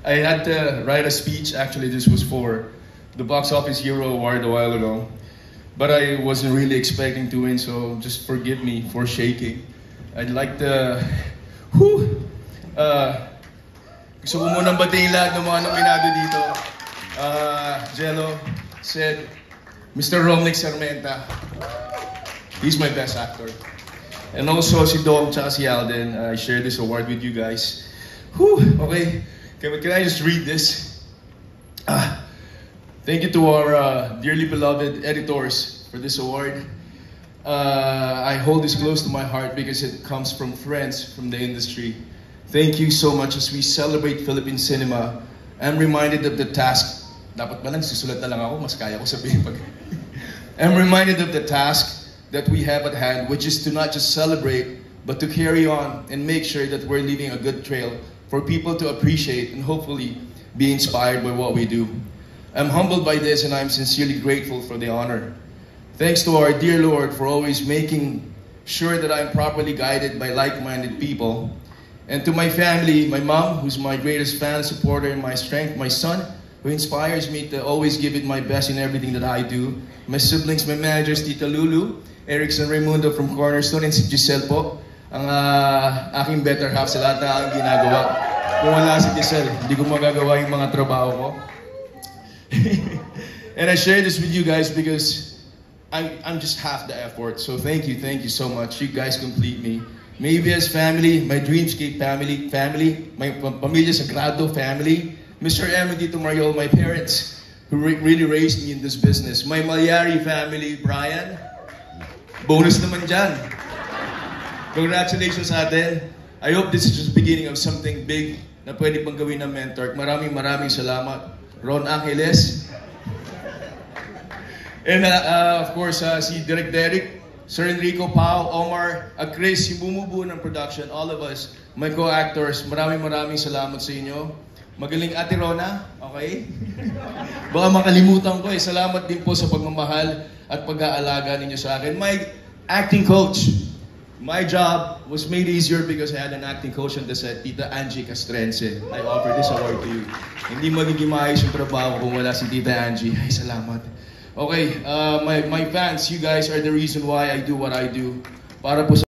I had to write a speech. Actually, this was for the Box Office Hero Award a while ago. But I wasn't really expecting to win, so just forgive me for shaking. I'd like to... gusto ko munang batiin lahat ng mga nominado dito. Jello said, Mr. Romnick Sarmenta, he's my best actor. And also si Dom tsaka si Alden, I share this award with you guys. Okay, can I just read this? Thank you to our dearly beloved editors for this award. I hold this close to my heart because it comes from friends from the industry. Thank you so much as we celebrate Philippine cinema. I'm reminded of the task. Dapat ba lang susulat na lang ako, mas kaya ko sabihin pag... I'm reminded of the task that we have at hand, which is to not just celebrate, but to carry on and make sure that we're leaving a good trail for people to appreciate and hopefully be inspired by what we do. I'm humbled by this and I'm sincerely grateful for the honor. Thanks to our dear Lord for always making sure that I'm properly guided by like-minded people. And to my family, my mom, who's my greatest fan, supporter, and my strength, my son, who inspires me to always give it my best in everything that I do. My siblings, my managers, Tita Lulu, Erickson Raimundo from Cornerstone, and si Giselle po, ang aking better half sa lahat na aking ginagawa. Kung wala si Giselle, hindi ko magagawa yung mga trabaho ko. And I share this with you guys because I'm just half the effort. So thank you so much. You guys complete me. Maybe as family, my Dreamscape family, my Pamilya Sagrado family, Mr. M and Tito Mariol, my parents, who really raised me in this business. My Malyari family, Brian, bonus naman dyan. Congratulations sa atin. I hope this is just the beginning of something big na pwede pang gawin ng mentor. Maraming salamat. Ron Angeles. And of course, si Direk Derek, Sir Enrico, Pao, Omar, Chris, yung bumubuo ng production, all of us, my co-actors, maraming salamat sa inyo. Magaling Ate Rona, okay? Baka makalimutan ko Salamat din po sa pagmamahal at pag-aalaga ninyo sa akin. My acting coach, my job was made easier because I had an acting coach on the set, Tita Angie Castrense. I offer this award to you. Hindi magiging maayos yung trabaho kung wala si Tita Angie. Ay, salamat. Okay, my fans, you guys are the reason why I do what I do. Para po sa